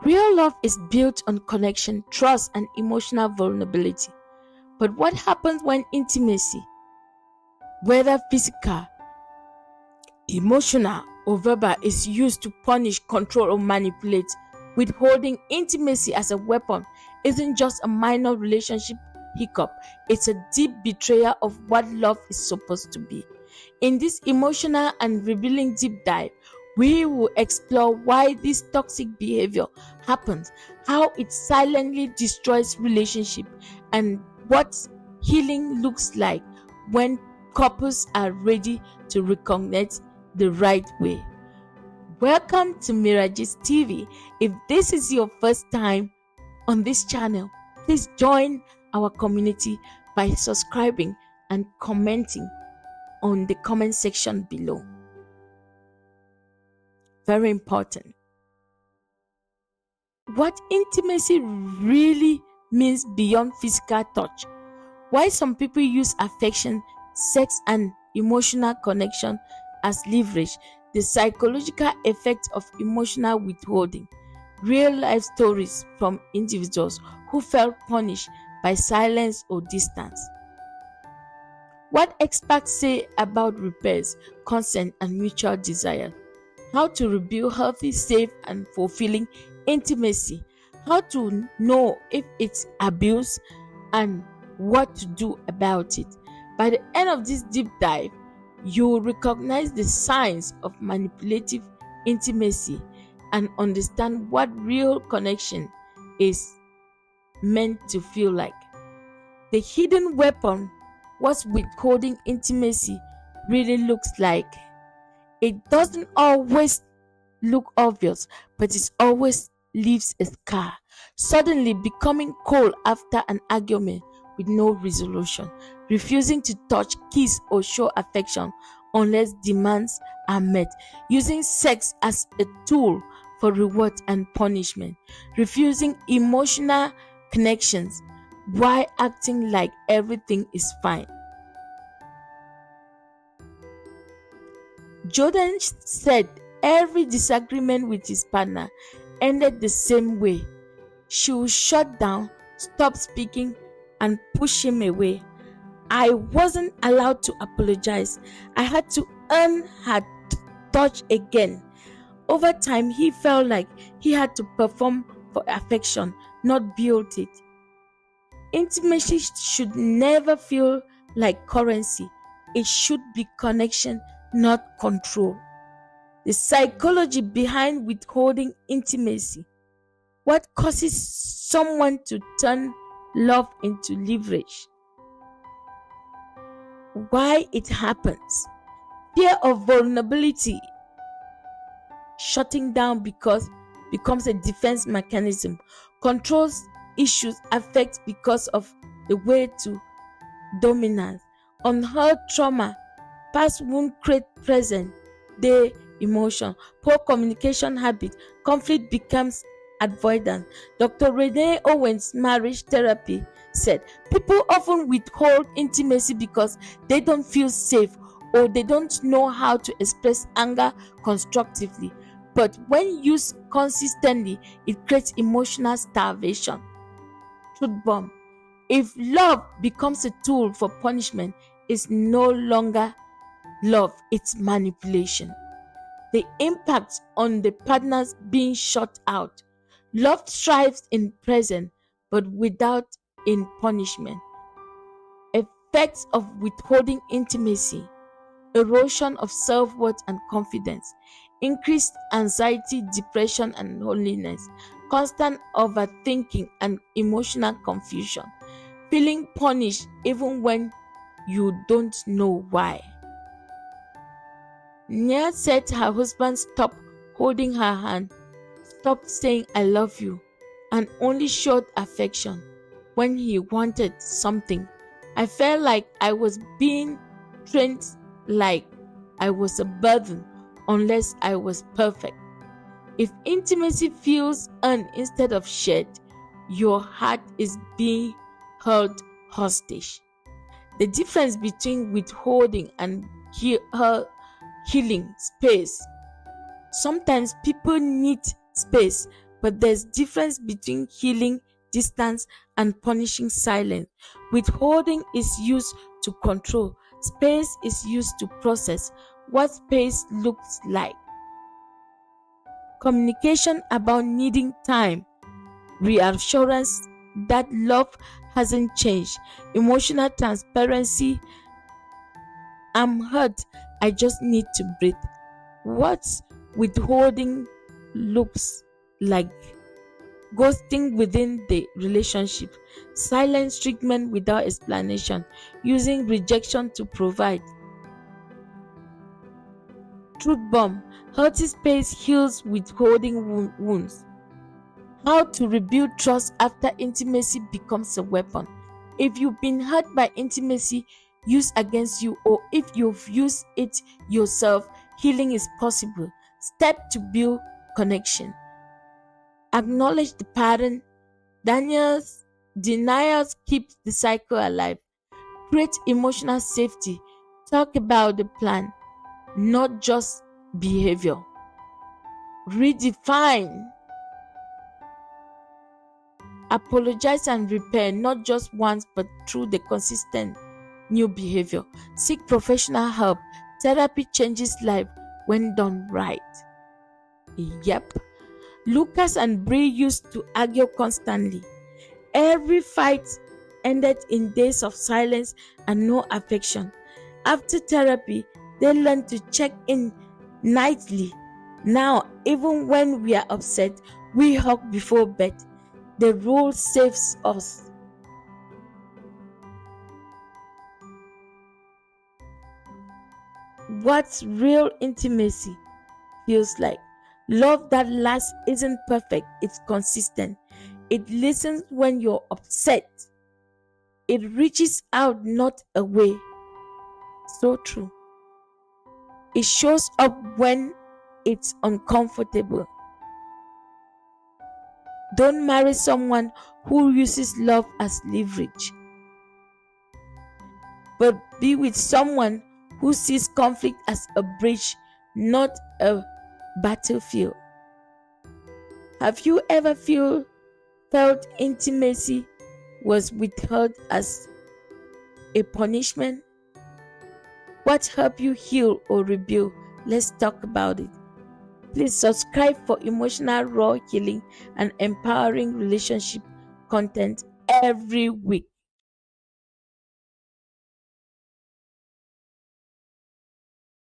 Real love is built on connection, trust, and emotional vulnerability. But what happens when intimacy, whether physical, emotional, or verbal, is used to punish, control, or manipulate? Withholding intimacy as a weapon isn't just a minor relationship hiccup, it's a deep betrayal of what love is supposed to be. In this emotional and revealing deep dive, we will explore why this toxic behavior happens, how it silently destroys relationship, and what healing looks like when couples are ready to reconnect the right way. Welcome to Mira TV. If this is your first time on this channel, please join our community by subscribing and commenting on the comment section below. Very important. What intimacy really means beyond physical touch. Why some people use affection, sex, and emotional connection as leverage. The psychological effect of emotional withholding. Real life stories from individuals who felt punished by silence or distance. What experts say about repairs, consent, and mutual desire. How to rebuild healthy, safe, and fulfilling intimacy. How to know if it's abuse and what to do about it. By the end of this deep dive, you will recognize the signs of manipulative intimacy and understand what real connection is meant to feel like. The hidden weapon, what withholding intimacy really looks like. It doesn't always look obvious, but it always leaves a scar. Suddenly becoming cold after an argument with no resolution, refusing to touch, kiss, or show affection unless demands are met, using sex as a tool for reward and punishment, refusing emotional connections while acting like everything is fine. Jordan said every disagreement with his partner ended the same way. She would shut down, stop speaking, and push him away. I wasn't allowed to apologize. I had to earn her touch again. Over time, he felt like he had to perform for affection, not build it. Intimacy should never feel like currency. It should be connection, not control. The psychology behind withholding intimacy. What causes someone to turn love into leverage? Why it happens? Fear of vulnerability. Shutting down because becomes a defense mechanism. Controls issues affect because of the way to dominance. Unheard trauma. Past wound create present day emotion. Poor communication habit. Conflict becomes avoidance. Dr. Renee Owens' marriage therapy said people often withhold intimacy because they don't feel safe or they don't know how to express anger constructively. But when used consistently, it creates emotional starvation. Truth bomb. If love becomes a tool for punishment, it's no longer love, it's manipulation. The impact on the partners being shut out. Love thrives in present, but without in punishment. Effects of withholding intimacy. Erosion of self-worth and confidence, increased anxiety, depression, and loneliness, constant overthinking and emotional confusion, feeling punished even when you don't know why. Nia said her husband stopped holding her hand, stopped saying I love you, and only showed affection when he wanted something. I felt like I was being trained, like I was a burden unless I was perfect. If intimacy feels earned instead of shared, your heart is being held hostage. The difference between withholding and healing space. Sometimes people need space, But there's difference between healing distance and punishing silence. Withholding is used to control. Space is used to process what space looks like. Communication about needing time. Reassurance that love hasn't changed. Emotional transparency. I'm hurt. I just need to breathe. What withholding looks like: ghosting within the relationship, silent treatment without explanation, using rejection to provide. Truth bomb: healthy space heals withholding wounds. How to rebuild trust after intimacy becomes a weapon. If you've been hurt by intimacy used against you, or if you've used it yourself, healing is possible. Step to build connection. Acknowledge the pattern. Denials keep the cycle alive. Create emotional safety. Talk about the plan, not just behavior. Redefine. Apologize and repair, not just once but through the consistent new behavior. Seek professional help. Therapy changes life when done right. Yep. Lucas and Bree used to argue constantly. Every fight ended in days of silence and no affection. After therapy, they learned to check in nightly. Now, even when we are upset, we hug before bed. The rule saves us. What's real intimacy feels like? Love that lasts isn't perfect, it's consistent. It listens when you're upset. It reaches out, not away. So true. It shows up when it's uncomfortable. Don't marry someone who uses love as leverage, but be with someone who sees conflict as a bridge, not a battlefield. Have you ever felt intimacy was withheld as a punishment? What helped you heal or rebuild? Let's talk about it. Please subscribe for emotional raw healing and empowering relationship content every week.